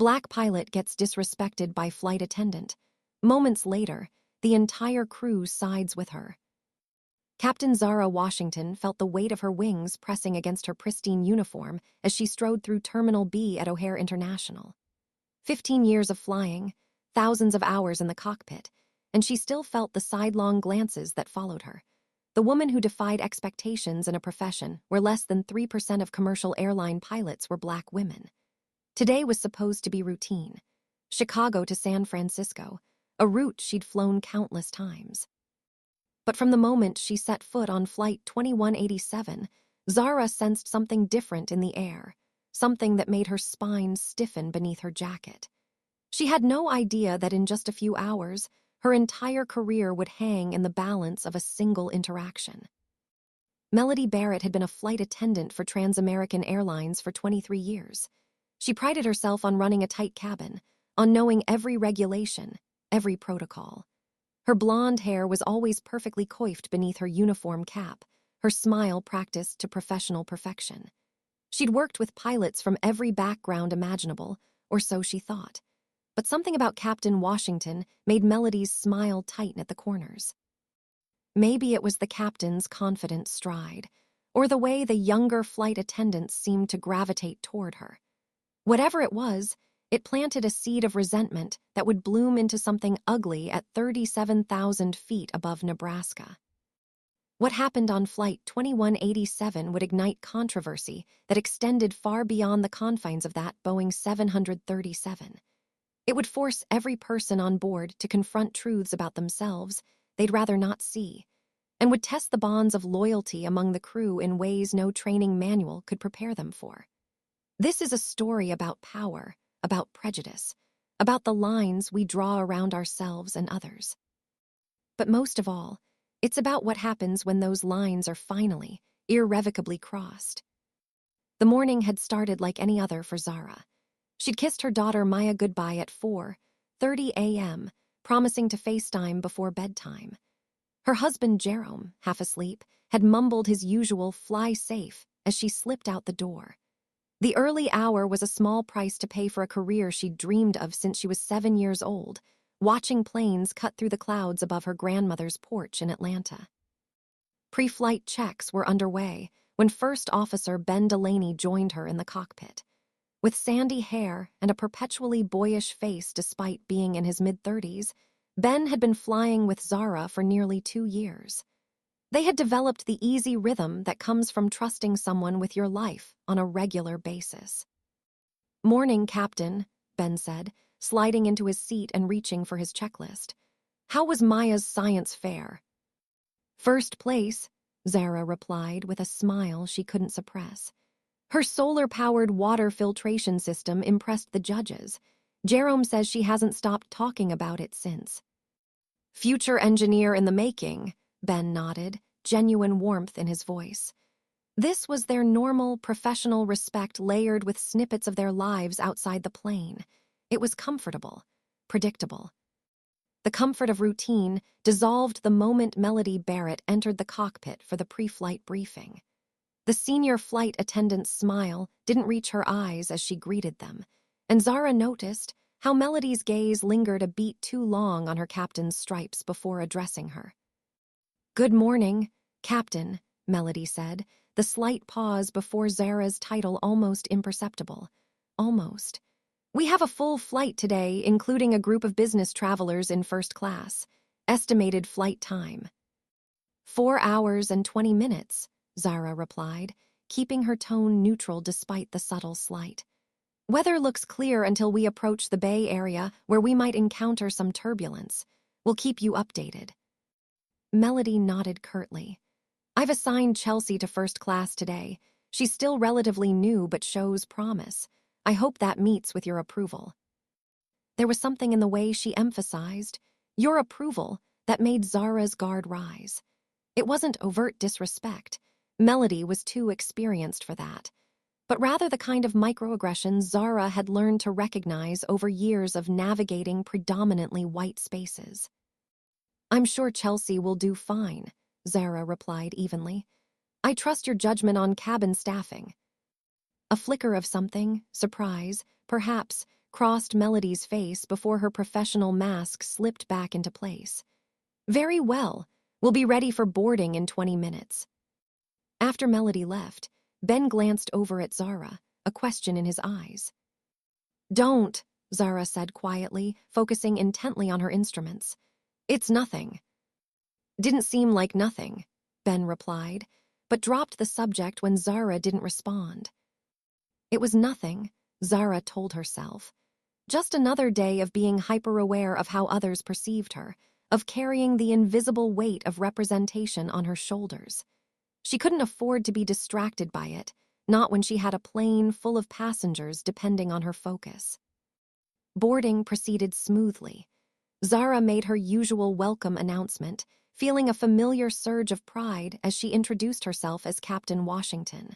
Black pilot gets disrespected by flight attendant. Moments later, the entire crew sides with her. Captain Zara Washington felt the weight of her wings pressing against her pristine uniform as she strode through Terminal B at O'Hare International. 15 years of flying, thousands of hours in the cockpit, and she still felt the sidelong glances that followed her. The woman who defied expectations in a profession where less than 3% of commercial airline pilots were black women. Today was supposed to be routine. Chicago to San Francisco, a route she'd flown countless times. But from the moment she set foot on Flight 2187, Zara sensed something different in the air, something that made her spine stiffen beneath her jacket. She had no idea that in just a few hours, her entire career would hang in the balance of a single interaction. Melody Barrett had been a flight attendant for Trans-American Airlines for 23 years. She prided herself on running a tight cabin, on knowing every regulation, every protocol. Her blonde hair was always perfectly coiffed beneath her uniform cap, her smile practiced to professional perfection. She'd worked with pilots from every background imaginable, or so she thought. But something about Captain Washington made Melody's smile tighten at the corners. Maybe it was the captain's confident stride, or the way the younger flight attendants seemed to gravitate toward her. Whatever it was, it planted a seed of resentment that would bloom into something ugly at 37,000 feet above Nebraska. What happened on Flight 2187 would ignite controversy that extended far beyond the confines of that Boeing 737. It would force every person on board to confront truths about themselves they'd rather not see, and would test the bonds of loyalty among the crew in ways no training manual could prepare them for. This is a story about power, about prejudice, about the lines we draw around ourselves and others. But most of all, it's about what happens when those lines are finally, irrevocably crossed. The morning had started like any other for Zara. She'd kissed her daughter Maya goodbye at 4:30 a.m., promising to FaceTime before bedtime. Her husband, Jerome, half asleep, had mumbled his usual "fly safe" as she slipped out the door. The early hour was a small price to pay for a career she'd dreamed of since she was 7 years old, watching planes cut through the clouds above her grandmother's porch in Atlanta. Pre-flight checks were underway when First Officer Ben Delaney joined her in the cockpit. With sandy hair and a perpetually boyish face despite being in his mid-30s, Ben had been flying with Zara for nearly 2 years. They had developed the easy rhythm that comes from trusting someone with your life on a regular basis. "Morning, Captain," Ben said, sliding into his seat and reaching for his checklist. "How was Maya's science fair?" "First place," Zara replied with a smile she couldn't suppress. Her solar-powered water filtration system impressed the judges. Jerome says she hasn't stopped talking about it since. "Future engineer in the making," Ben nodded, genuine warmth in his voice. This was their normal, professional respect layered with snippets of their lives outside the plane. It was comfortable, predictable. The comfort of routine dissolved the moment Melody Barrett entered the cockpit for the pre-flight briefing. The senior flight attendant's smile didn't reach her eyes as she greeted them, and Zara noticed how Melody's gaze lingered a beat too long on her captain's stripes before addressing her. "Good morning, Captain," Melody said, the slight pause before Zara's title almost imperceptible. Almost. "We have a full flight today, including a group of business travelers in first class. Estimated flight time." 4 hours and 20 minutes, Zara replied, keeping her tone neutral despite the subtle slight. "Weather looks clear until we approach the Bay Area, where we might encounter some turbulence. We'll keep you updated." Melody nodded curtly. "I've assigned Chelsea to first class today. She's still relatively new but shows promise. I hope that meets with your approval." There was something in the way she emphasized "your approval" that made Zara's guard rise. It wasn't overt disrespect. Melody was too experienced for that, but rather the kind of microaggressions Zara had learned to recognize over years of navigating predominantly white spaces. "I'm sure Chelsea will do fine," Zara replied evenly. "I trust your judgment on cabin staffing." A flicker of something, surprise, perhaps, crossed Melody's face before her professional mask slipped back into place. "Very well. We'll be ready for boarding in 20 minutes. After Melody left, Ben glanced over at Zara, a question in his eyes. "Don't," Zara said quietly, focusing intently on her instruments. "It's nothing." "Didn't seem like nothing," Ben replied, but dropped the subject when Zara didn't respond. It was nothing, Zara told herself. Just another day of being hyper-aware of how others perceived her, of carrying the invisible weight of representation on her shoulders. She couldn't afford to be distracted by it, not when she had a plane full of passengers depending on her focus. Boarding proceeded smoothly. Zara made her usual welcome announcement, feeling a familiar surge of pride as she introduced herself as Captain Washington.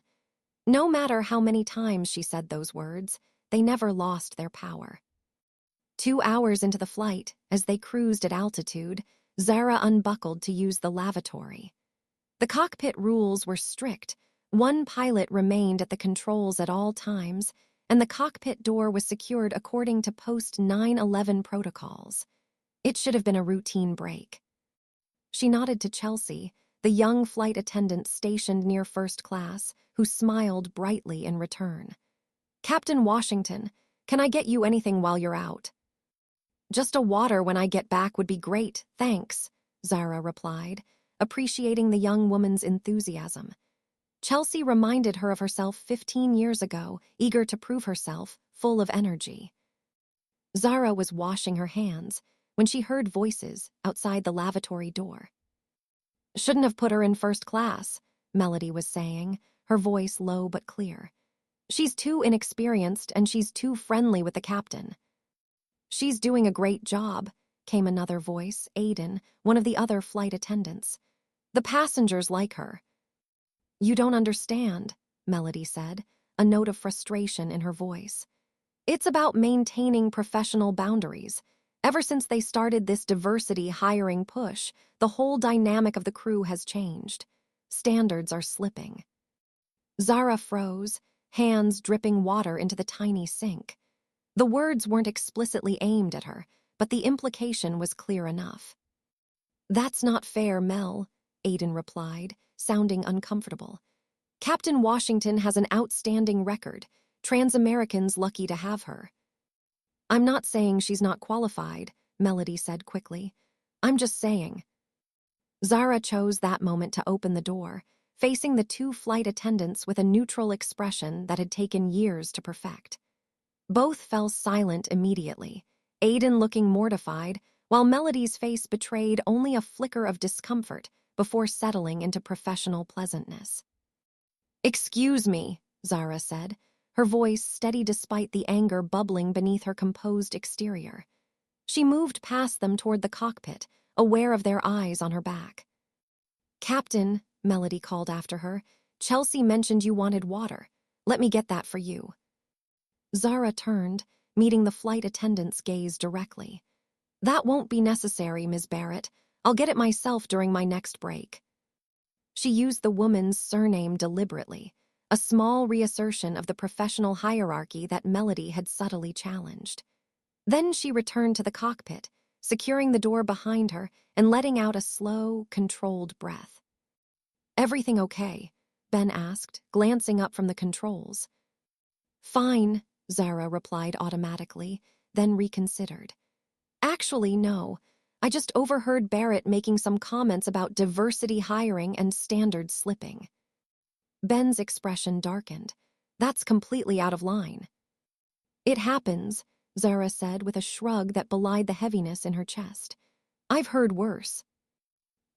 No matter how many times she said those words, they never lost their power. 2 hours into the flight, as they cruised at altitude, Zara unbuckled to use the lavatory. The cockpit rules were strict. One pilot remained at the controls at all times, and the cockpit door was secured according to post-9/11 protocols. It should have been a routine break. She nodded to Chelsea, the young flight attendant stationed near first class, who smiled brightly in return. "Captain Washington, can I get you anything while you're out?" "Just a water when I get back would be great, thanks," Zara replied, appreciating the young woman's enthusiasm. Chelsea reminded her of herself 15 years ago, eager to prove herself, full of energy. Zara was washing her hands when she heard voices outside the lavatory door. "Shouldn't have put her in first class," Melody was saying, her voice low but clear. "She's too inexperienced and she's too friendly with the captain." "She's doing a great job," came another voice, Aiden, one of the other flight attendants. "The passengers like her." "You don't understand," Melody said, a note of frustration in her voice. "It's about maintaining professional boundaries. Ever since they started this diversity hiring push, the whole dynamic of the crew has changed. Standards are slipping." Zara froze, hands dripping water into the tiny sink. The words weren't explicitly aimed at her, but the implication was clear enough. "That's not fair, Mel," Aiden replied, sounding uncomfortable. "Captain Washington has an outstanding record. Trans-Americans lucky to have her." "I'm not saying she's not qualified," Melody said quickly. "I'm just saying." Zara chose that moment to open the door, facing the 2 flight attendants with a neutral expression that had taken years to perfect. Both fell silent immediately, Aiden looking mortified, while Melody's face betrayed only a flicker of discomfort before settling into professional pleasantness. "Excuse me," Zara said, her voice steady despite the anger bubbling beneath her composed exterior. She moved past them toward the cockpit, aware of their eyes on her back. "Captain," Melody called after her, "Chelsea mentioned you wanted water. Let me get that for you." Zara turned, meeting the flight attendant's gaze directly. "That won't be necessary, Ms. Barrett. I'll get it myself during my next break." She used the woman's surname deliberately, a small reassertion of the professional hierarchy that Melody had subtly challenged. Then she returned to the cockpit, securing the door behind her and letting out a slow, controlled breath. "Everything okay?" Ben asked, glancing up from the controls. "Fine," Zara replied automatically, then reconsidered. "Actually, no. I just overheard Barrett making some comments about diversity hiring and standards slipping." Ben's expression darkened. "That's completely out of line." "It happens," Zara said with a shrug that belied the heaviness in her chest. "I've heard worse."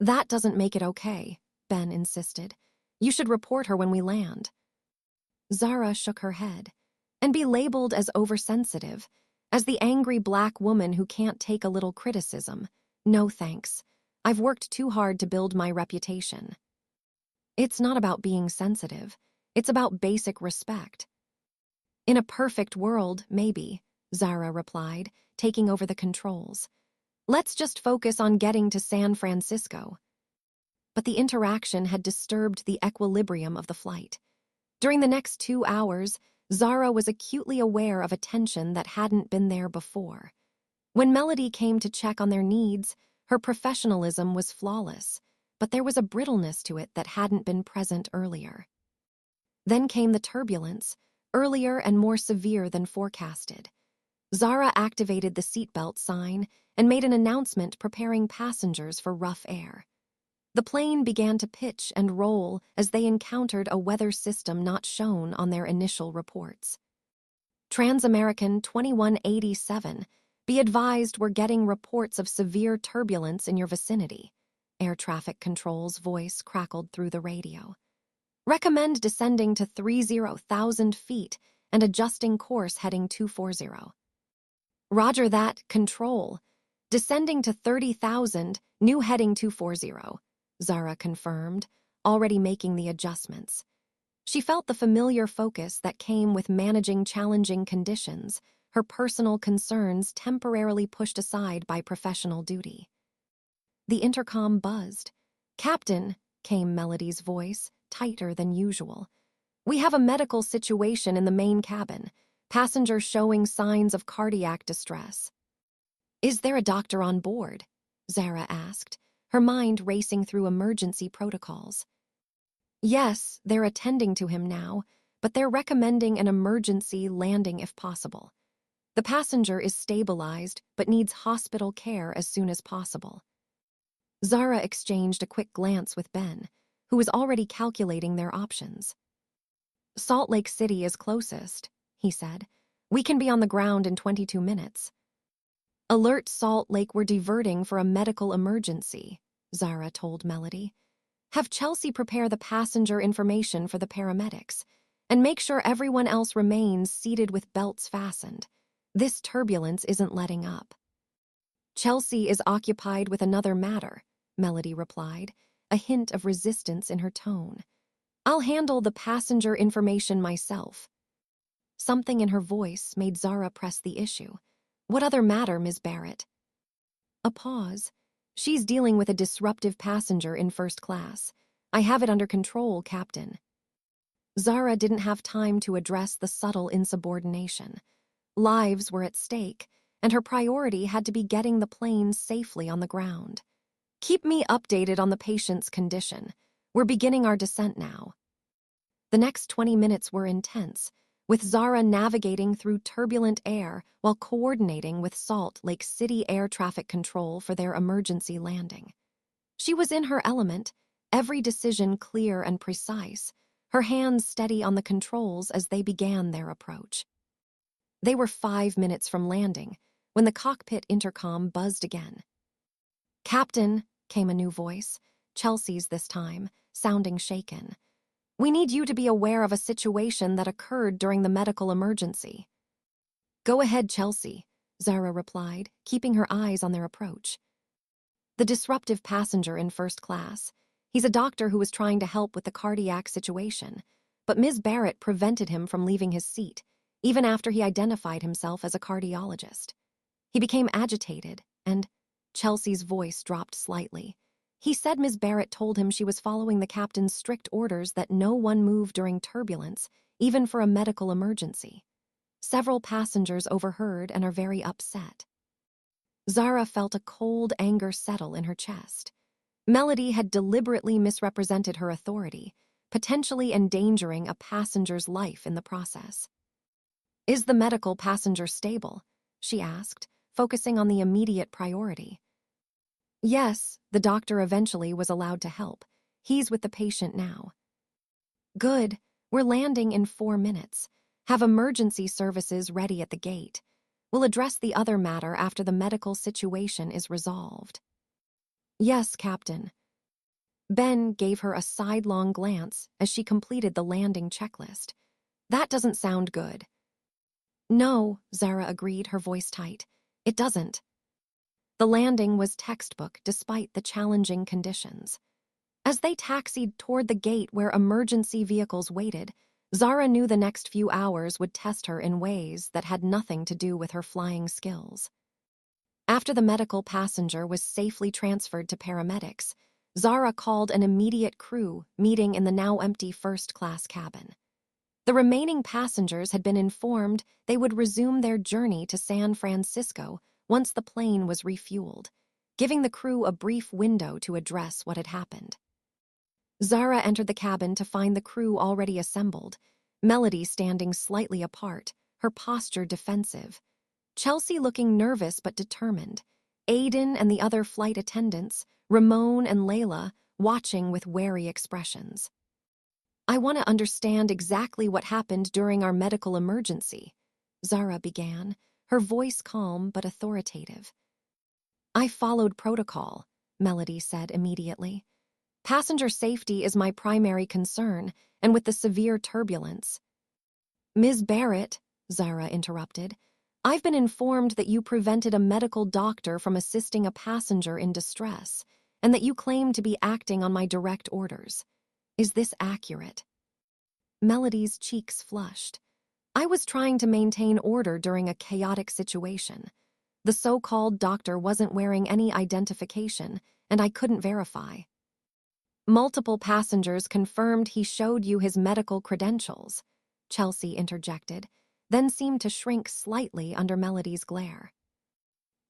"That doesn't make it okay," Ben insisted. "You should report her when we land." Zara shook her head. "And be labeled as oversensitive, as the angry black woman who can't take a little criticism. No thanks. I've worked too hard to build my reputation." "It's not about being sensitive. It's about basic respect." "In a perfect world, maybe," Zara replied, taking over the controls. "Let's just focus on getting to San Francisco." But the interaction had disturbed the equilibrium of the flight. During the next 2 hours, Zara was acutely aware of a tension that hadn't been there before. When Melody came to check on their needs, her professionalism was flawless, but there was a brittleness to it that hadn't been present earlier. Then came the turbulence, earlier and more severe than forecasted. Zara activated the seatbelt sign and made an announcement preparing passengers for rough air. The plane began to pitch and roll as they encountered a weather system not shown on their initial reports. Transamerican 2187, be advised we're getting reports of severe turbulence in your vicinity. Air traffic control's voice crackled through the radio. Recommend descending to 30,000 feet and adjusting course heading 240. Roger that, control. Descending to 30,000, new heading 240, Zara confirmed, already making the adjustments. She felt the familiar focus that came with managing challenging conditions, her personal concerns temporarily pushed aside by professional duty. The intercom buzzed. "Captain," came Melody's voice, tighter than usual. "We have a medical situation in the main cabin. Passenger showing signs of cardiac distress." "Is there a doctor on board?" Zara asked, her mind racing through emergency protocols. "Yes, they're attending to him now, but they're recommending an emergency landing if possible. The passenger is stabilized but needs hospital care as soon as possible." Zara exchanged a quick glance with Ben, who was already calculating their options. "Salt Lake City is closest," he said. "We can be on the ground in 22 minutes. "Alert Salt Lake, we're diverting for a medical emergency," Zara told Melody. "Have Chelsea prepare the passenger information for the paramedics, and make sure everyone else remains seated with belts fastened. This turbulence isn't letting up." "Chelsea is occupied with another matter," Melody replied, a hint of resistance in her tone. "I'll handle the passenger information myself." Something in her voice made Zara press the issue. "What other matter, Ms. Barrett?" A pause. "She's dealing with a disruptive passenger in first class. I have it under control, Captain." Zara didn't have time to address the subtle insubordination. Lives were at stake, and her priority had to be getting the plane safely on the ground. "Keep me updated on the patient's condition. We're beginning our descent now." The next 20 minutes were intense, with Zara navigating through turbulent air while coordinating with Salt Lake City Air Traffic Control for their emergency landing. She was in her element, every decision clear and precise, her hands steady on the controls as they began their approach. They were 5 minutes from landing when the cockpit intercom buzzed again. "Captain," came a new voice, Chelsea's this time, sounding shaken. "We need you to be aware of a situation that occurred during the medical emergency." "Go ahead, Chelsea," Zara replied, keeping her eyes on their approach. "The disruptive passenger in first class. He's a doctor who was trying to help with the cardiac situation, but Ms. Barrett prevented him from leaving his seat, even after he identified himself as a cardiologist. He became agitated, and—" Chelsea's voice dropped slightly. "He said Ms. Barrett told him she was following the captain's strict orders that no one move during turbulence, even for a medical emergency. Several passengers overheard and are very upset." Zara felt a cold anger settle in her chest. Melody had deliberately misrepresented her authority, potentially endangering a passenger's life in the process. "Is the medical passenger stable?" she asked, focusing on the immediate priority. "Yes, the doctor eventually was allowed to help. He's with the patient now." "Good. We're landing in 4 minutes. Have emergency services ready at the gate. We'll address the other matter after the medical situation is resolved." "Yes, Captain." Ben gave her a sidelong glance as she completed the landing checklist. "That doesn't sound good." "No," Zara agreed, her voice tight. "It doesn't." The landing was textbook despite the challenging conditions. As they taxied toward the gate where emergency vehicles waited, Zara knew the next few hours would test her in ways that had nothing to do with her flying skills. After the medical passenger was safely transferred to paramedics, Zara called an immediate crew meeting in the now empty first-class cabin. The remaining passengers had been informed they would resume their journey to San Francisco once the plane was refueled, giving the crew a brief window to address what had happened. Zara entered the cabin to find the crew already assembled, Melody standing slightly apart, her posture defensive. Chelsea looking nervous but determined. Aiden and the other flight attendants, Ramon and Layla, watching with wary expressions. "I want to understand exactly what happened during our medical emergency," Zara began, her voice calm but authoritative. "I followed protocol," Melody said immediately. "Passenger safety is my primary concern, and with the severe turbulence—" "Ms. Barrett," Zara interrupted, "I've been informed that you prevented a medical doctor from assisting a passenger in distress, and that you claim to be acting on my direct orders. Is this accurate?" Melody's cheeks flushed. "I was trying to maintain order during a chaotic situation. The so-called doctor wasn't wearing any identification, and I couldn't verify." "Multiple passengers confirmed he showed you his medical credentials," Chelsea interjected, then seemed to shrink slightly under Melody's glare.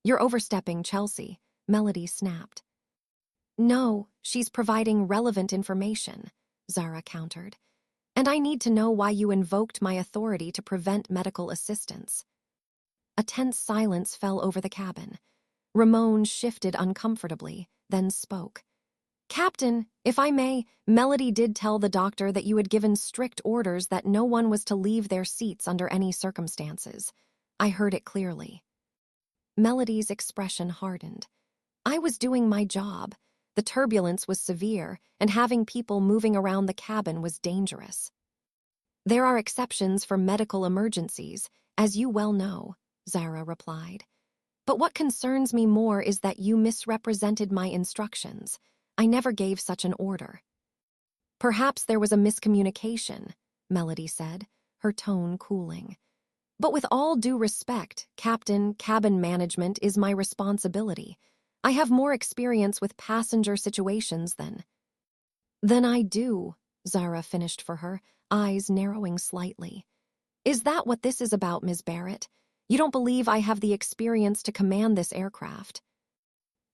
"You're overstepping, Chelsea," Melody snapped. "No, she's providing relevant information," Zara countered. "And I need to know why you invoked my authority to prevent medical assistance." A tense silence fell over the cabin. Ramon shifted uncomfortably, then spoke. "Captain, if I may, Melody did tell the doctor that you had given strict orders that no one was to leave their seats under any circumstances. I heard it clearly." Melody's expression hardened. "I was doing my job. The turbulence was severe, and having people moving around the cabin was dangerous." "There are exceptions for medical emergencies, as you well know," Zara replied. "But what concerns me more is that you misrepresented my instructions. I never gave such an order." "Perhaps there was a miscommunication," Melody said, her tone cooling. "But with all due respect, Captain, cabin management is my responsibility. I have more experience with passenger situations than I do," Zara finished for her, eyes narrowing slightly. "Is that what this is about, Ms. Barrett? You don't believe I have the experience to command this aircraft?"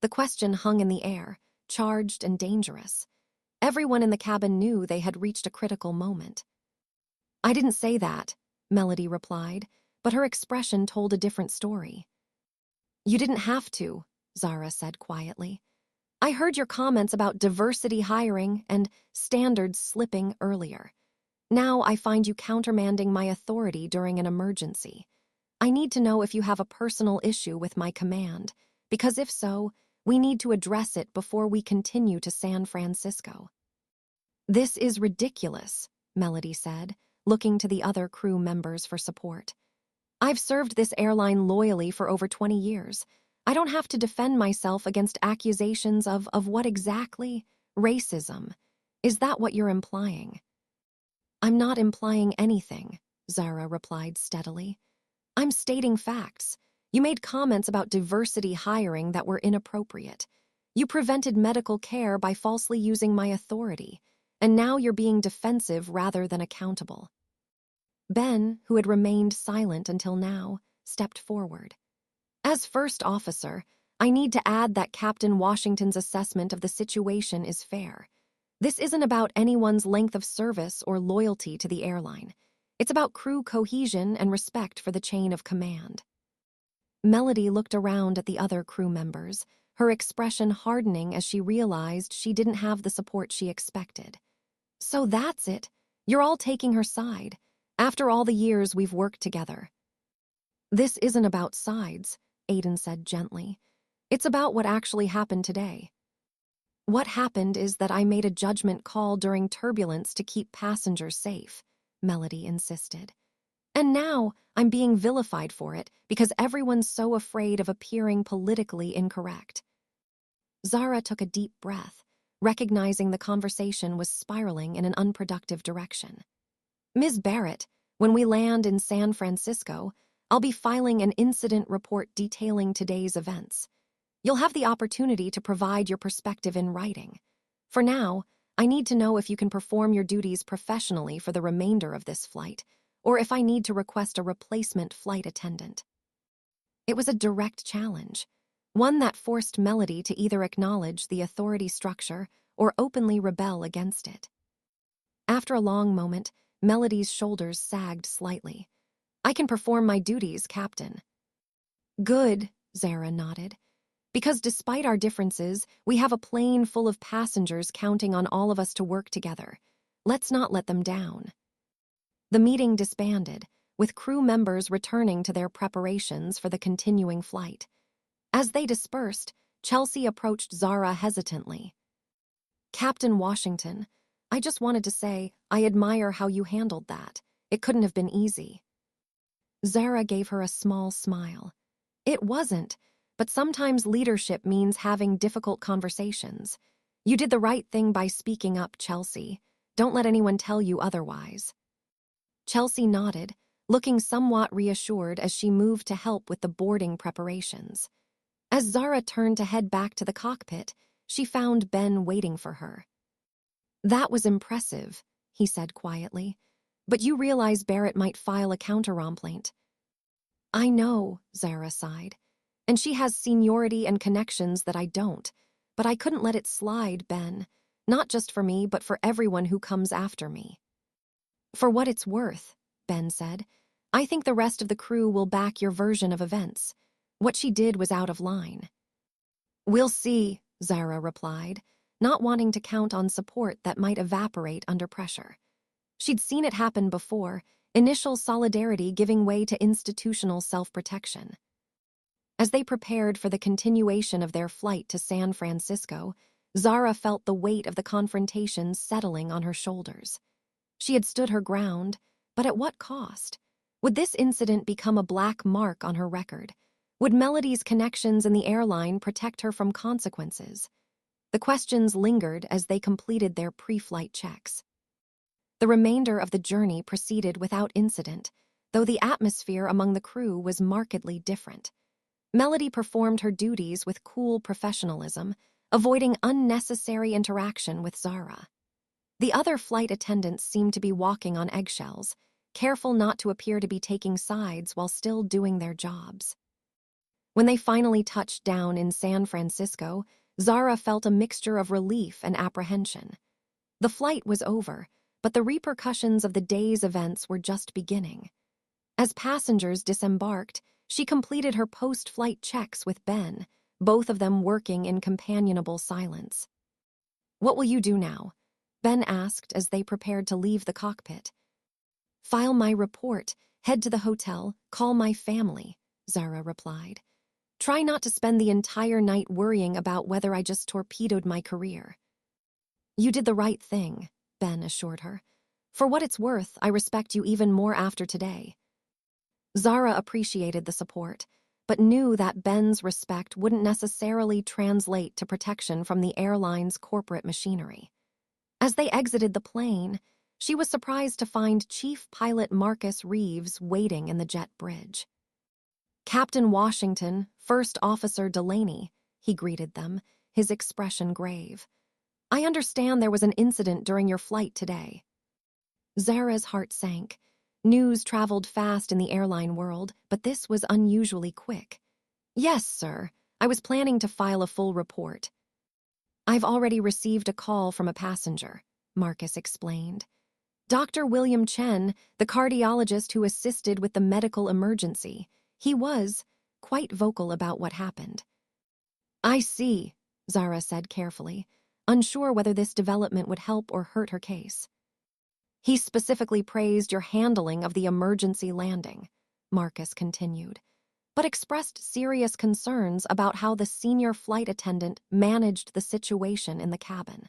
The question hung in the air, charged and dangerous. Everyone in the cabin knew they had reached a critical moment. "I didn't say that," Melody replied, but her expression told a different story. "You didn't have to," Zara said quietly. "I heard your comments about diversity hiring and standards slipping earlier. Now I find you countermanding my authority during an emergency. I need to know if you have a personal issue with my command, because if so, we need to address it before we continue to San Francisco." "This is ridiculous," Melody said, looking to the other crew members for support. "I've served this airline loyally for over 20 years. I don't have to defend myself against accusations of what exactly? Racism. Is that what you're implying?" "I'm not implying anything," Zara replied steadily. "I'm stating facts. You made comments about diversity hiring that were inappropriate. You prevented medical care by falsely using my authority, and now you're being defensive rather than accountable." Ben, who had remained silent until now, stepped forward. "As first officer, I need to add that Captain Washington's assessment of the situation is fair. This isn't about anyone's length of service or loyalty to the airline. It's about crew cohesion and respect for the chain of command." Melody looked around at the other crew members, her expression hardening as she realized she didn't have the support she expected. "So that's it. You're all taking her side, after all the years we've worked together." "This isn't about sides," Aiden said gently. "It's about what actually happened today. What happened is that I made a judgment call during turbulence to keep passengers safe," Melody insisted. "And now I'm being vilified for it because everyone's so afraid of appearing politically incorrect." Zara took a deep breath, recognizing the conversation was spiraling in an unproductive direction. "Ms. Barrett, when we land in San Francisco, I'll be filing an incident report detailing today's events. You'll have the opportunity to provide your perspective in writing. For now, I need to know if you can perform your duties professionally for the remainder of this flight, or if I need to request a replacement flight attendant. It was a direct challenge, one that forced Melody to either acknowledge the authority structure or openly rebel against it. After a long moment, Melody's shoulders sagged slightly. I can perform my duties, Captain. Good, Zara nodded. Because despite our differences, we have a plane full of passengers counting on all of us to work together. Let's not let them down. The meeting disbanded, with crew members returning to their preparations for the continuing flight. As they dispersed, Chelsea approached Zara hesitantly. Captain Washington, I just wanted to say, I admire how you handled that. It couldn't have been easy. Zara gave her a small smile. It wasn't, but sometimes leadership means having difficult conversations. You did the right thing by speaking up, Chelsea. Don't let anyone tell you otherwise. Chelsea nodded, looking somewhat reassured as she moved to help with the boarding preparations. As Zara turned to head back to the cockpit, she found Ben waiting for her. That was impressive, he said quietly. But you realize Barrett might file a counter-complaint. I know, Zara sighed. And she has seniority and connections that I don't. But I couldn't let it slide, Ben. Not just for me, but for everyone who comes after me. For what it's worth, Ben said, I think the rest of the crew will back your version of events. What she did was out of line. We'll see, Zara replied, not wanting to count on support that might evaporate under pressure. She'd seen it happen before, initial solidarity giving way to institutional self-protection. As they prepared for the continuation of their flight to San Francisco, Zara felt the weight of the confrontation settling on her shoulders. She had stood her ground, but at what cost? Would this incident become a black mark on her record? Would Melody's connections in the airline protect her from consequences? The questions lingered as they completed their pre-flight checks. The remainder of the journey proceeded without incident, though the atmosphere among the crew was markedly different. Melody performed her duties with cool professionalism, avoiding unnecessary interaction with Zara. The other flight attendants seemed to be walking on eggshells, careful not to appear to be taking sides while still doing their jobs. When they finally touched down in San Francisco, Zara felt a mixture of relief and apprehension. The flight was over, but the repercussions of the day's events were just beginning. As passengers disembarked, she completed her post-flight checks with Ben, both of them working in companionable silence. What will you do now? Ben asked as they prepared to leave the cockpit. File my report, head to the hotel, call my family, Zara replied. Try not to spend the entire night worrying about whether I just torpedoed my career. You did the right thing, Ben assured her. For what it's worth, I respect you even more after today. Zara appreciated the support, but knew that Ben's respect wouldn't necessarily translate to protection from the airline's corporate machinery. As they exited the plane, she was surprised to find Chief Pilot Marcus Reeves waiting in the jet bridge. Captain Washington, First Officer Delaney, he greeted them, his expression grave. I understand there was an incident during your flight today. Zara's heart sank. News traveled fast in the airline world, but this was unusually quick. Yes, sir. I was planning to file a full report. I've already received a call from a passenger, Marcus explained. Dr. William Chen, the cardiologist who assisted with the medical emergency. He was quite vocal about what happened. I see, Zara said carefully, unsure whether this development would help or hurt her case. He specifically praised your handling of the emergency landing, Marcus continued, but expressed serious concerns about how the senior flight attendant managed the situation in the cabin.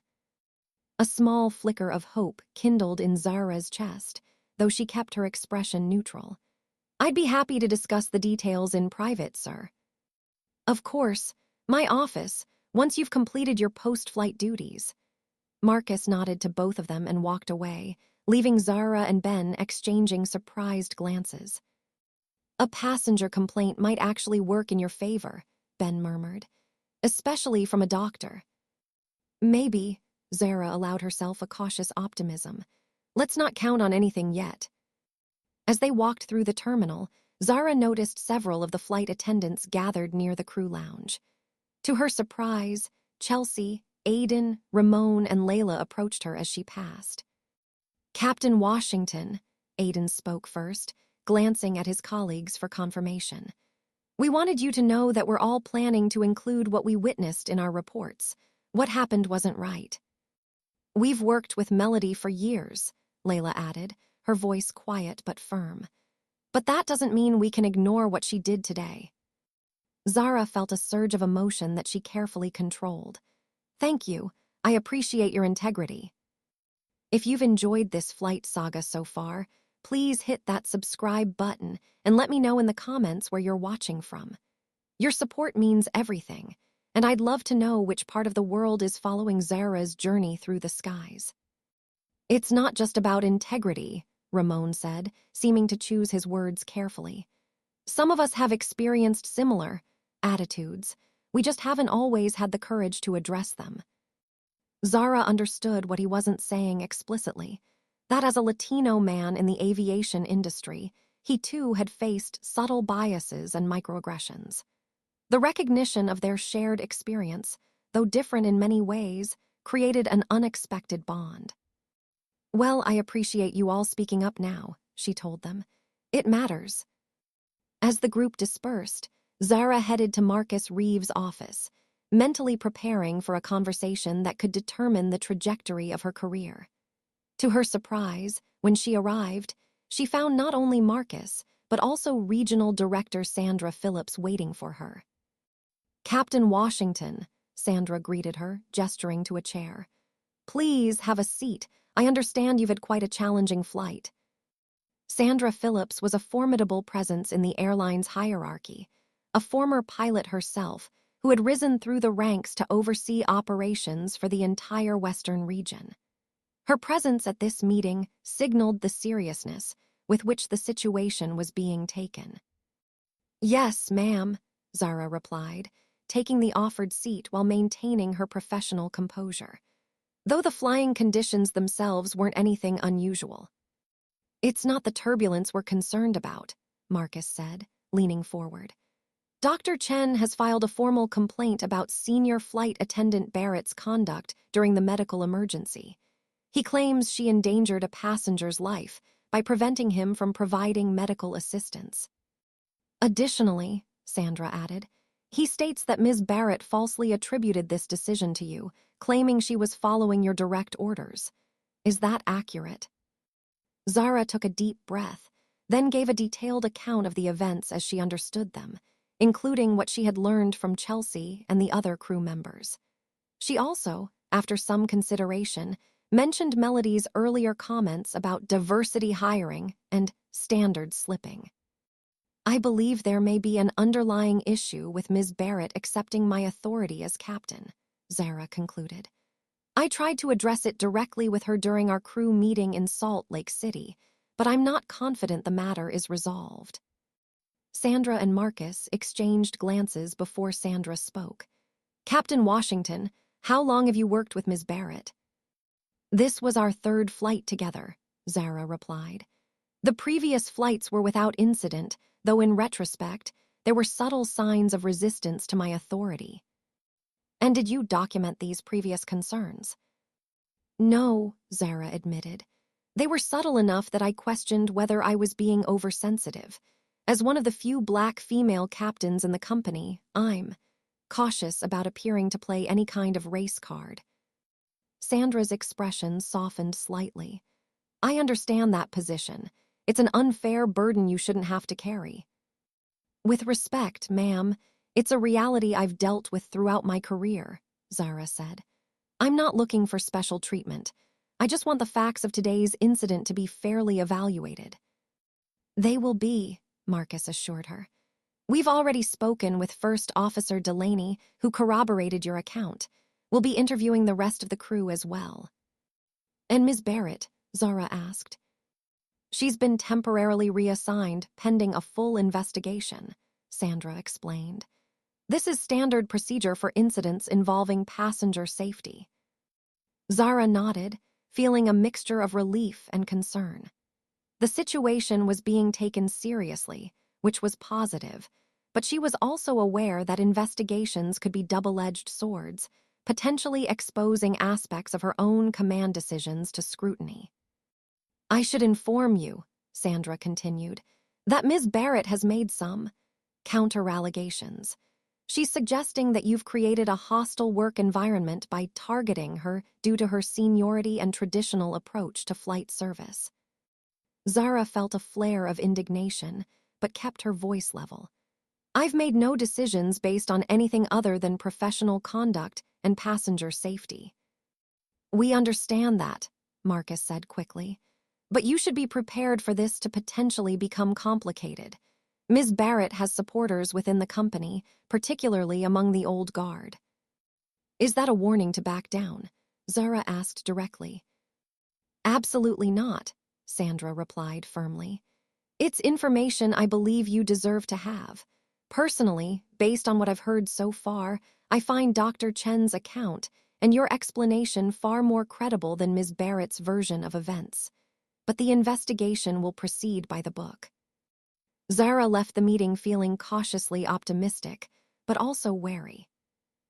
A small flicker of hope kindled in Zara's chest, though she kept her expression neutral. I'd be happy to discuss the details in private, sir. Of course, my office, once you've completed your post-flight duties. Marcus nodded to both of them and walked away, leaving Zara and Ben exchanging surprised glances. A passenger complaint might actually work in your favor, Ben murmured, especially from a doctor. Maybe, Zara allowed herself a cautious optimism. Let's not count on anything yet. As they walked through the terminal, Zara noticed several of the flight attendants gathered near the crew lounge. To her surprise, Chelsea, Aiden, Ramon, and Layla approached her as she passed. Captain Washington, Aiden spoke first, glancing at his colleagues for confirmation. We wanted you to know that we're all planning to include what we witnessed in our reports. What happened wasn't right. We've worked with Melody for years, Layla added, her voice quiet but firm. But that doesn't mean we can ignore what she did today. Zara felt a surge of emotion that she carefully controlled. Thank you. I appreciate your integrity. If you've enjoyed this flight saga so far, please hit that subscribe button and let me know in the comments where you're watching from. Your support means everything, and I'd love to know which part of the world is following Zara's journey through the skies. It's not just about integrity, Ramon said, seeming to choose his words carefully. Some of us have experienced similar attitudes. We just haven't always had the courage to address them. Zara understood what he wasn't saying explicitly, that as a Latino man in the aviation industry, he too had faced subtle biases and microaggressions. The recognition of their shared experience, though different in many ways, created an unexpected bond. Well, I appreciate you all speaking up now, she told them. It matters. As the group dispersed, Zara headed to Marcus Reeves' office, mentally preparing for a conversation that could determine the trajectory of her career. To her surprise, when she arrived, she found not only Marcus, but also Regional Director Sandra Phillips waiting for her. Captain Washington, Sandra greeted her, gesturing to a chair. Please have a seat. I understand you've had quite a challenging flight. Sandra Phillips was a formidable presence in the airline's hierarchy, a former pilot herself who had risen through the ranks to oversee operations for the entire Western region. Her presence at this meeting signaled the seriousness with which the situation was being taken. Yes, ma'am, Zara replied, taking the offered seat while maintaining her professional composure, though the flying conditions themselves weren't anything unusual. It's not the turbulence we're concerned about, Marcus said, leaning forward. Dr. Chen has filed a formal complaint about Senior Flight Attendant Barrett's conduct during the medical emergency. He claims she endangered a passenger's life by preventing him from providing medical assistance. Additionally, Sandra added, he states that Ms. Barrett falsely attributed this decision to you, claiming she was following your direct orders. Is that accurate? Zara took a deep breath, then gave a detailed account of the events as she understood them, including what she had learned from Chelsea and the other crew members. She also, after some consideration, mentioned Melody's earlier comments about diversity hiring and standard slipping. I believe there may be an underlying issue with Ms. Barrett accepting my authority as captain, Zara concluded. I tried to address it directly with her during our crew meeting in Salt Lake City, but I'm not confident the matter is resolved. Sandra and Marcus exchanged glances before Sandra spoke. Captain Washington, how long have you worked with Ms. Barrett? This was our third flight together, Zara replied. The previous flights were without incident, though in retrospect, there were subtle signs of resistance to my authority. And did you document these previous concerns? No, Zara admitted. They were subtle enough that I questioned whether I was being oversensitive. As one of the few black female captains in the company, I'm cautious about appearing to play any kind of race card. Sandra's expression softened slightly. I understand that position. It's an unfair burden you shouldn't have to carry. With respect, ma'am, it's a reality I've dealt with throughout my career, Zara said. I'm not looking for special treatment. I just want the facts of today's incident to be fairly evaluated. They will be, Marcus assured her. We've already spoken with First Officer Delaney, who corroborated your account. We'll be interviewing the rest of the crew as well. And Ms. Barrett, Zara asked. She's been temporarily reassigned pending a full investigation, Sandra explained. This is standard procedure for incidents involving passenger safety. Zara nodded, feeling a mixture of relief and concern. The situation was being taken seriously, which was positive, but she was also aware that investigations could be double-edged swords, potentially exposing aspects of her own command decisions to scrutiny. "I should inform you," Sandra continued, "that Ms. Barrett has made some counter-allegations. She's suggesting that you've created a hostile work environment by targeting her due to her seniority and traditional approach to flight service." Zara felt a flare of indignation, but kept her voice level. "I've made no decisions based on anything other than professional conduct and passenger safety." "We understand that," Marcus said quickly. "But you should be prepared for this to potentially become complicated. Ms. Barrett has supporters within the company, particularly among the old guard." "Is that a warning to back down?" Zara asked directly. "Absolutely not," Sandra replied firmly. "It's information I believe you deserve to have. Personally, based on what I've heard so far, I find Dr. Chen's account and your explanation far more credible than Ms. Barrett's version of events. But the investigation will proceed by the book." Zara left the meeting feeling cautiously optimistic, but also wary.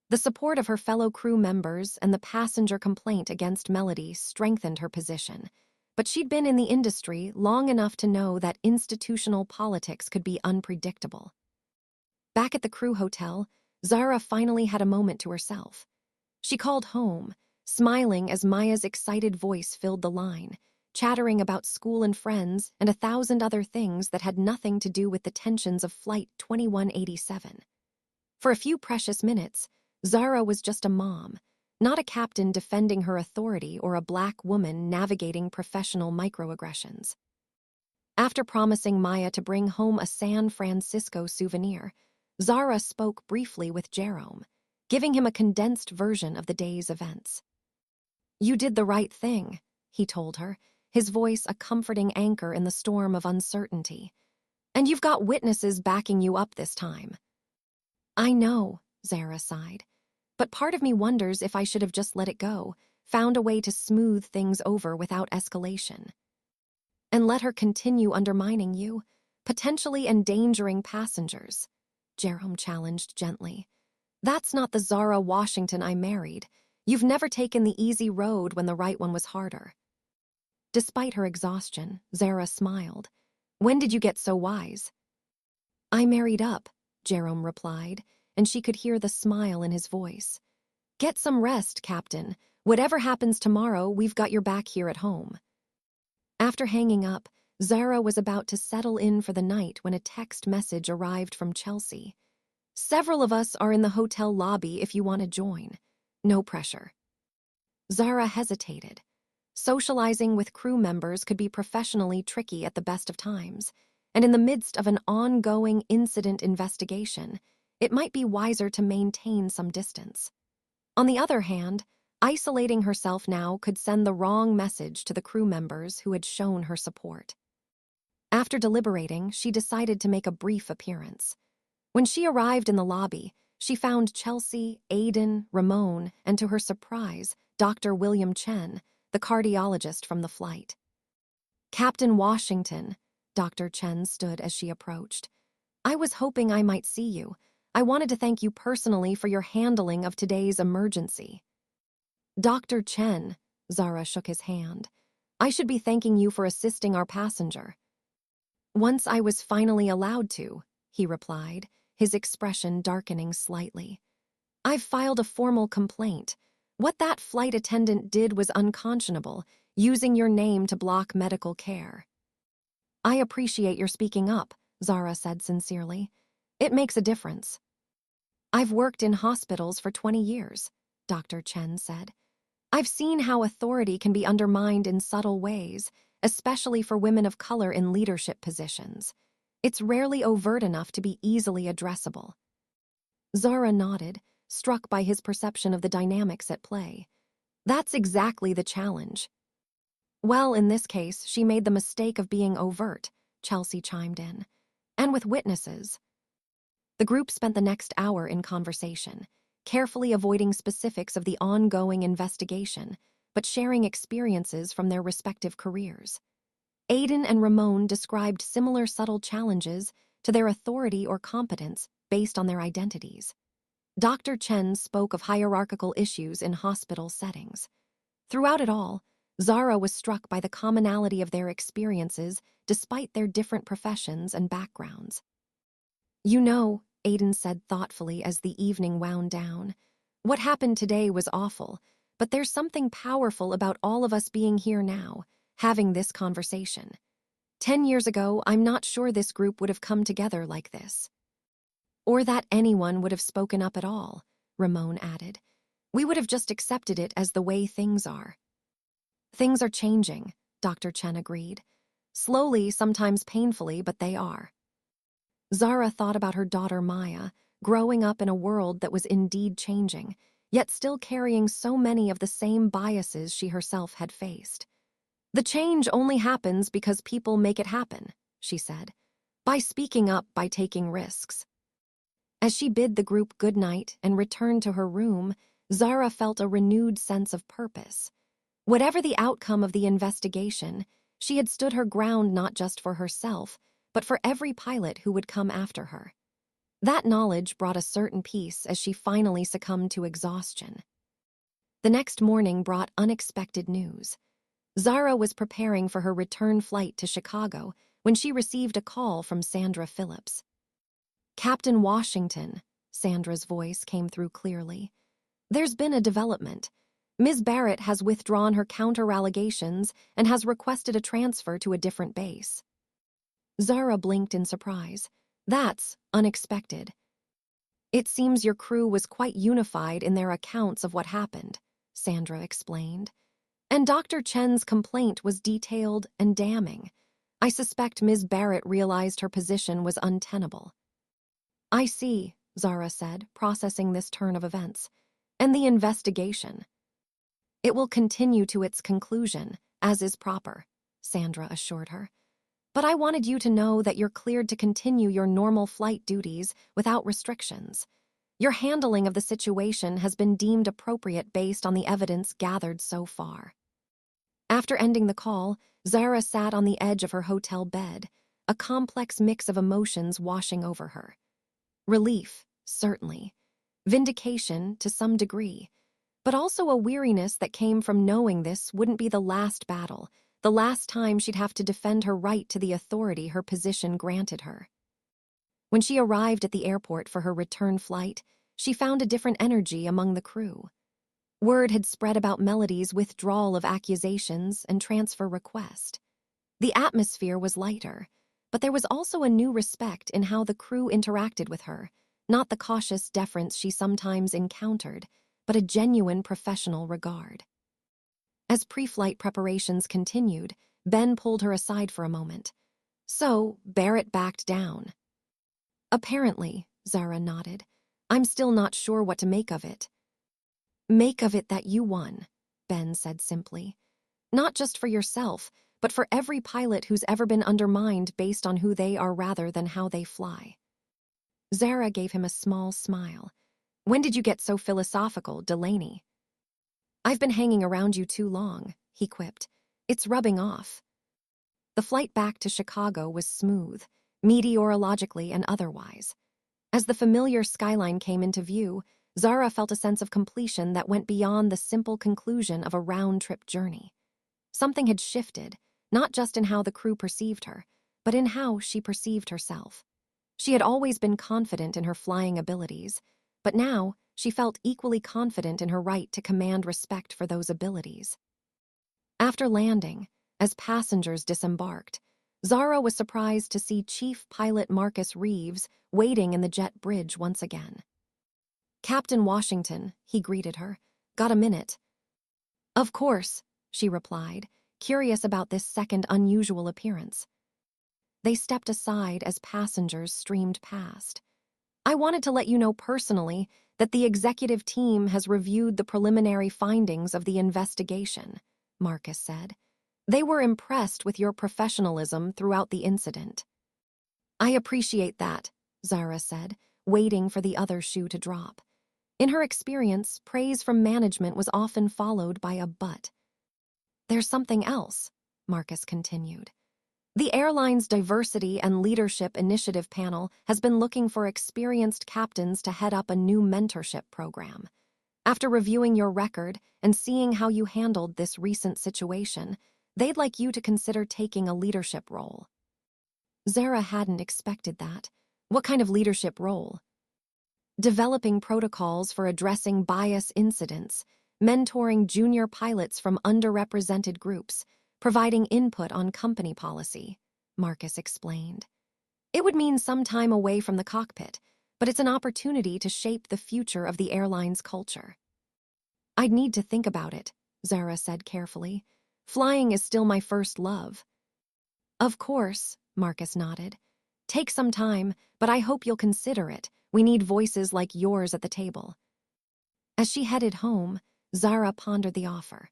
The support of her fellow crew members and the passenger complaint against Melody strengthened her position, but she'd been in the industry long enough to know that institutional politics could be unpredictable. Back at the crew hotel, Zara finally had a moment to herself. She called home, smiling as Maya's excited voice filled the line, chattering about school and friends and 1,000 other things that had nothing to do with the tensions of Flight 2187. For a few precious minutes, Zara was just a mom, not a captain defending her authority or a black woman navigating professional microaggressions. After promising Maya to bring home a San Francisco souvenir, Zara spoke briefly with Jerome, giving him a condensed version of the day's events. "You did the right thing," he told her, his voice a comforting anchor in the storm of uncertainty. "And you've got witnesses backing you up this time." "I know," Zara sighed. "But part of me wonders if I should have just let it go, found a way to smooth things over without escalation." "And let her continue undermining you, potentially endangering passengers," Jerome challenged gently. "That's not the Zara Washington I married. You've never taken the easy road when the right one was harder." Despite her exhaustion, Zara smiled. "When did you get so wise?" "I married up," Jerome replied, and she could hear the smile in his voice. "Get some rest, Captain. Whatever happens tomorrow, we've got your back here at home." After hanging up, Zara was about to settle in for the night when a text message arrived from Chelsea. "Several of us are in the hotel lobby if you want to join. No pressure." Zara hesitated. Socializing with crew members could be professionally tricky at the best of times, and in the midst of an ongoing incident investigation, it might be wiser to maintain some distance. On the other hand, isolating herself now could send the wrong message to the crew members who had shown her support. After deliberating, she decided to make a brief appearance. When she arrived in the lobby, she found Chelsea, Aiden, Ramon, and to her surprise, Dr. William Chen, the cardiologist from the flight. "Captain Washington," Dr. Chen stood as she approached. "I was hoping I might see you. I wanted to thank you personally for your handling of today's emergency." "Dr. Chen," Zara shook his hand, "I should be thanking you for assisting our passenger." "Once I was finally allowed to," he replied, his expression darkening slightly. "I've filed a formal complaint. What that flight attendant did was unconscionable, using your name to block medical care." "I appreciate your speaking up," Zara said sincerely. "It makes a difference." "I've worked in hospitals for 20 years, Dr. Chen said. "I've seen how authority can be undermined in subtle ways, especially for women of color in leadership positions. It's rarely overt enough to be easily addressable." Zara nodded, struck by his perception of the dynamics at play. "That's exactly the challenge." "Well, in this case, she made the mistake of being overt," Chelsea chimed in. "And with witnesses." The group spent the next hour in conversation, carefully avoiding specifics of the ongoing investigation, but sharing experiences from their respective careers. Aiden and Ramon described similar subtle challenges to their authority or competence based on their identities. Dr. Chen spoke of hierarchical issues in hospital settings. Throughout it all, Zara was struck by the commonality of their experiences despite their different professions and backgrounds. "You know," Aiden said thoughtfully as the evening wound down, "what happened today was awful, but there's something powerful about all of us being here now, having this conversation. 10 years ago, I'm not sure this group would have come together like this. Or that anyone would have spoken up at all," Ramon added. "We would have just accepted it as the way things are." "Things are changing," Dr. Chen agreed. "Slowly, sometimes painfully, but they are." Zara thought about her daughter Maya, growing up in a world that was indeed changing, yet still carrying so many of the same biases she herself had faced. "The change only happens because people make it happen," she said. "By speaking up, by taking risks." As she bid the group goodnight and returned to her room, Zara felt a renewed sense of purpose. Whatever the outcome of the investigation, she had stood her ground not just for herself, but for every pilot who would come after her. That knowledge brought a certain peace as she finally succumbed to exhaustion. The next morning brought unexpected news. Zara was preparing for her return flight to Chicago when she received a call from Sandra Phillips. "Captain Washington," Sandra's voice came through clearly. "There's been a development. Ms. Barrett has withdrawn her counter-allegations and has requested a transfer to a different base." Zara blinked in surprise. "That's unexpected." "It seems your crew was quite unified in their accounts of what happened," Sandra explained. "And Dr. Chen's complaint was detailed and damning. I suspect Ms. Barrett realized her position was untenable." "I see," Zara said, processing this turn of events. "And the investigation?" "It will continue to its conclusion, as is proper," Sandra assured her. "But I wanted you to know that you're cleared to continue your normal flight duties without restrictions. Your handling of the situation has been deemed appropriate based on the evidence gathered so far." After ending the call, Zara sat on the edge of her hotel bed, a complex mix of emotions washing over her. Relief, certainly. Vindication, to some degree. But also a weariness that came from knowing this wouldn't be the last battle, the last time she'd have to defend her right to the authority her position granted her. When she arrived at the airport for her return flight, she found a different energy among the crew. Word had spread about Melody's withdrawal of accusations and transfer request. The atmosphere was lighter, but there was also a new respect in how the crew interacted with her, not the cautious deference she sometimes encountered, but a genuine professional regard. As pre-flight preparations continued, Ben pulled her aside for a moment. "So, Barrett backed down." "Apparently," Zara nodded. "I'm still not sure what to make of it." "Make of it that you won," Ben said simply. "Not just for yourself, but for every pilot who's ever been undermined based on who they are rather than how they fly." Zara gave him a small smile. "When did you get so philosophical, Delaney?" "I've been hanging around you too long," he quipped. "It's rubbing off." The flight back to Chicago was smooth, meteorologically and otherwise. As the familiar skyline came into view, Zara felt a sense of completion that went beyond the simple conclusion of a round-trip journey. Something had shifted, not just in how the crew perceived her, but in how she perceived herself. She had always been confident in her flying abilities, but now she felt equally confident in her right to command respect for those abilities. After landing, as passengers disembarked, Zara was surprised to see Chief Pilot Marcus Reeves waiting in the jet bridge once again. "Captain Washington," he greeted her. "Got a minute?" "Of course," she replied, curious about this second unusual appearance. They stepped aside as passengers streamed past. "I wanted to let you know personally that the executive team has reviewed the preliminary findings of the investigation," Marcus said. "They were impressed with your professionalism throughout the incident." "I appreciate that," Zara said, waiting for the other shoe to drop. In her experience, praise from management was often followed by a but. There's something else, Marcus continued. The airline's Diversity and Leadership Initiative panel has been looking for experienced captains to head up a new mentorship program. After reviewing your record and seeing how you handled this recent situation, they'd like you to consider taking a leadership role. Zara hadn't expected that. What kind of leadership role? Developing protocols for addressing bias incidents, mentoring junior pilots from underrepresented groups, providing input on company policy, Marcus explained. It would mean some time away from the cockpit, but it's an opportunity to shape the future of the airline's culture. I'd need to think about it, Zara said carefully. Flying is still my first love. Of course, Marcus nodded. Take some time, but I hope you'll consider it. We need voices like yours at the table. As she headed home, Zara pondered the offer.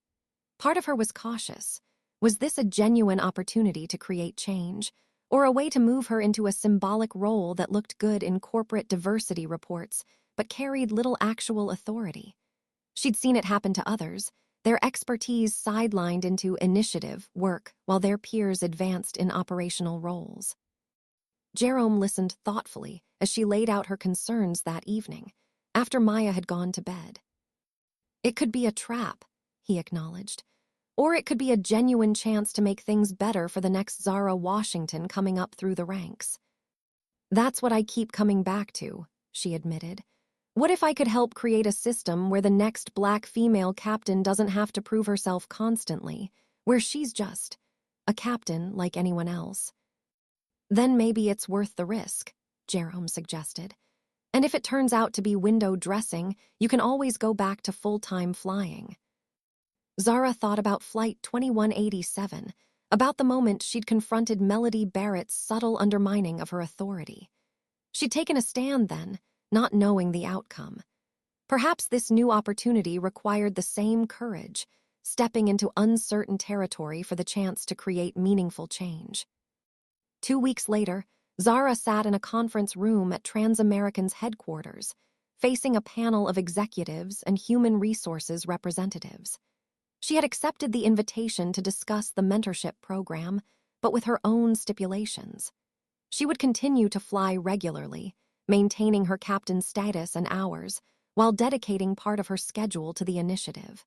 Part of her was cautious. Was this a genuine opportunity to create change, or a way to move her into a symbolic role that looked good in corporate diversity reports but carried little actual authority? She'd seen it happen to others, their expertise sidelined into initiative work while their peers advanced in operational roles. Jerome listened thoughtfully as she laid out her concerns that evening, after Maya had gone to bed. It could be a trap, he acknowledged, or it could be a genuine chance to make things better for the next Zara Washington coming up through the ranks. That's what I keep coming back to, she admitted. What if I could help create a system where the next Black female captain doesn't have to prove herself constantly, where she's just a captain like anyone else? Then maybe it's worth the risk, Jerome suggested. And if it turns out to be window dressing, you can always go back to full-time flying. Zara thought about Flight 2187, about the moment she'd confronted Melody Barrett's subtle undermining of her authority. She'd taken a stand then, not knowing the outcome. Perhaps this new opportunity required the same courage, stepping into uncertain territory for the chance to create meaningful change. 2 weeks later, Zara sat in a conference room at Transamerican's headquarters, facing a panel of executives and human resources representatives. She had accepted the invitation to discuss the mentorship program, but with her own stipulations. She would continue to fly regularly, maintaining her captain's status and hours, while dedicating part of her schedule to the initiative.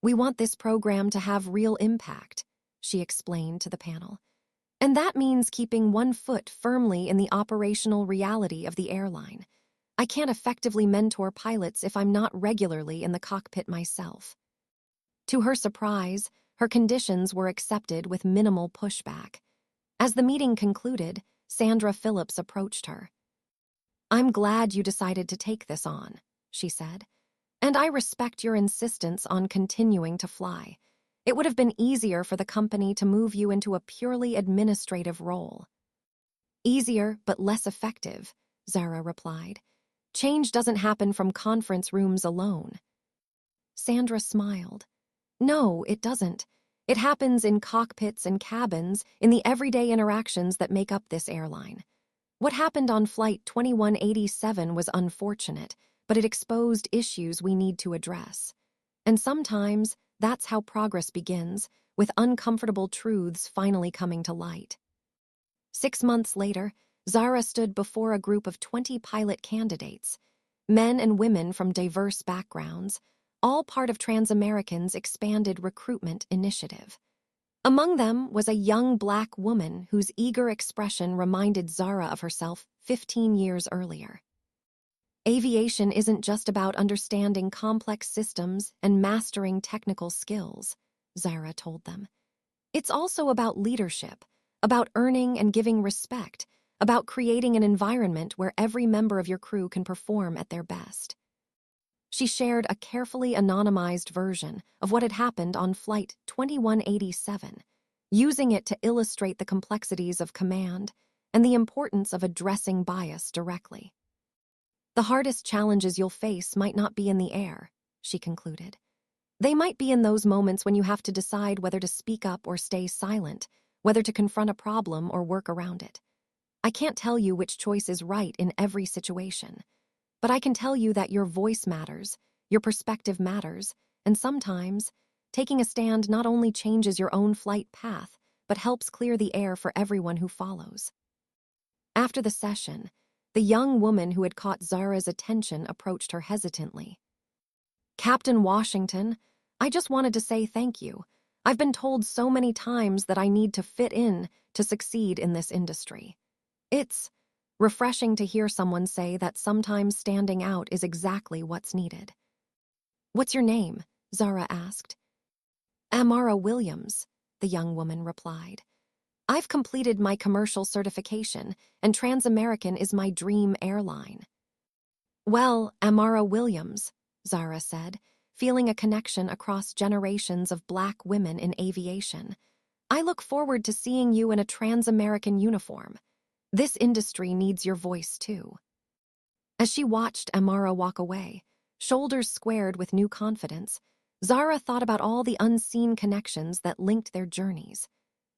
We want this program to have real impact, she explained to the panel. And that means keeping one foot firmly in the operational reality of the airline. I can't effectively mentor pilots if I'm not regularly in the cockpit myself. To her surprise, her conditions were accepted with minimal pushback. As the meeting concluded, Sandra Phillips approached her. I'm glad you decided to take this on, she said, and I respect your insistence on continuing to fly. It would have been easier for the company to move you into a purely administrative role. Easier, but less effective, Zara replied. Change doesn't happen from conference rooms alone. Sandra smiled. No, it doesn't. It happens in cockpits and cabins, in the everyday interactions that make up this airline. What happened on Flight 2187 was unfortunate, but it exposed issues we need to address. And sometimes, that's how progress begins, with uncomfortable truths finally coming to light. 6 months later, Zara stood before a group of 20 pilot candidates, men and women from diverse backgrounds, all part of Transamerican's expanded recruitment initiative. Among them was a young Black woman whose eager expression reminded Zara of herself 15 years earlier. Aviation isn't just about understanding complex systems and mastering technical skills, Zara told them. It's also about leadership, about earning and giving respect, about creating an environment where every member of your crew can perform at their best. She shared a carefully anonymized version of what had happened on Flight 2187, using it to illustrate the complexities of command and the importance of addressing bias directly. The hardest challenges you'll face might not be in the air, she concluded. They might be in those moments when you have to decide whether to speak up or stay silent, whether to confront a problem or work around it. I can't tell you which choice is right in every situation, but I can tell you that your voice matters, your perspective matters, and sometimes Taking a stand not only changes your own flight path, but helps clear the air for everyone who follows. After the session, the young woman who had caught Zara's attention approached her hesitantly. "Captain Washington, I just wanted to say thank you. I've been told so many times that I need to fit in to succeed in this industry. It's refreshing to hear someone say that sometimes standing out is exactly what's needed." "What's your name?" Zara asked. "Amara Williams," the young woman replied. "I've completed my commercial certification, and Transamerican is my dream airline." "Well, Amara Williams," Zara said, feeling a connection across generations of Black women in aviation, "I look forward to seeing you in a Transamerican uniform. This industry needs your voice, too." As she watched Amara walk away, shoulders squared with new confidence, Zara thought about all the unseen connections that linked their journeys.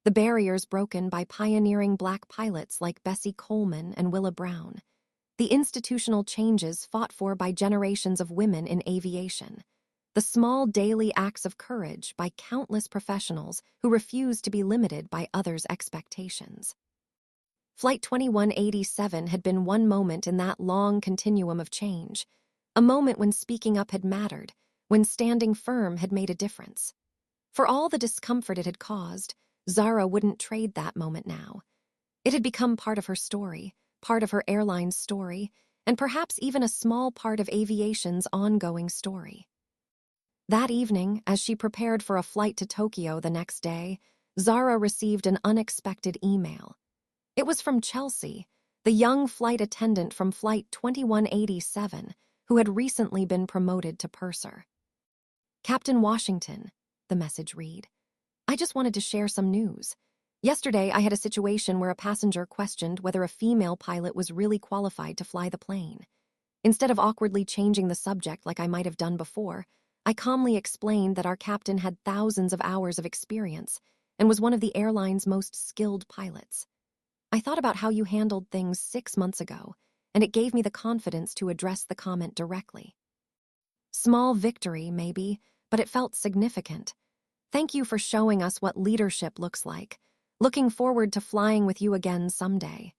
The barriers broken by pioneering Black pilots like Bessie Coleman and Willa Brown. The institutional changes fought for by generations of women in aviation. The small daily acts of courage by countless professionals who refused to be limited by others' expectations. Flight 2187 had been one moment in that long continuum of change, a moment when speaking up had mattered, when standing firm had made a difference. For all the discomfort it had caused, Zara wouldn't trade that moment now. It had become part of her story, part of her airline's story, and perhaps even a small part of aviation's ongoing story. That evening, as she prepared for a flight to Tokyo the next day, Zara received an unexpected email. It was from Chelsea, the young flight attendant from Flight 2187, who had recently been promoted to purser. "Captain Washington," the message read, "I just wanted to share some news. Yesterday, I had a situation where a passenger questioned whether a female pilot was really qualified to fly the plane. Instead of awkwardly changing the subject like I might have done before, I calmly explained that our captain had thousands of hours of experience and was one of the airline's most skilled pilots. I thought about how you handled things 6 months ago, and it gave me the confidence to address the comment directly. Small victory, maybe, but it felt significant. Thank you for showing us what leadership looks like. Looking forward to flying with you again someday."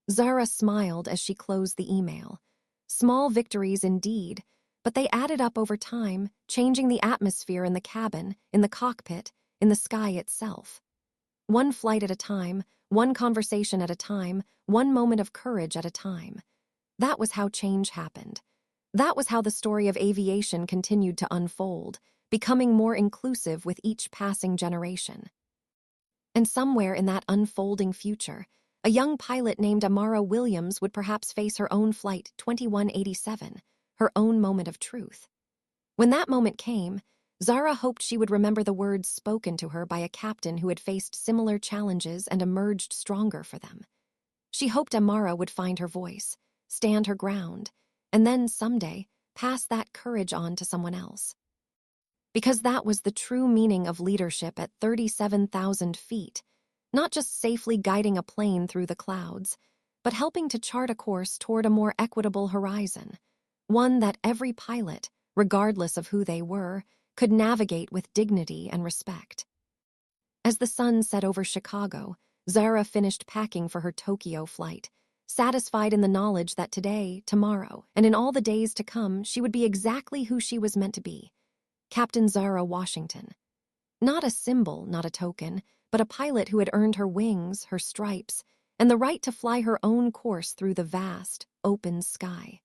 Zara smiled as she closed the email. Small victories indeed, but they added up over time, changing the atmosphere in the cabin, in the cockpit, in the sky itself. One flight at a time, one conversation at a time, one moment of courage at a time. That was how change happened. That was how the story of aviation continued to unfold, becoming more inclusive with each passing generation. And somewhere in that unfolding future, a young pilot named Amara Williams would perhaps face her own Flight 2187, her own moment of truth. When that moment came, Zara hoped she would remember the words spoken to her by a captain who had faced similar challenges and emerged stronger for them. She hoped Amara would find her voice, stand her ground, and then someday pass that courage on to someone else. Because that was the true meaning of leadership at 37,000 feet, not just safely guiding a plane through the clouds, but helping to chart a course toward a more equitable horizon, one that every pilot, regardless of who they were, could navigate with dignity and respect. As the sun set over Chicago, Zara finished packing for her Tokyo flight, satisfied in the knowledge that today, tomorrow, and in all the days to come, she would be exactly who she was meant to be. Captain Zara Washington. Not a symbol, not a token, but a pilot who had earned her wings, her stripes, and the right to fly her own course through the vast, open sky.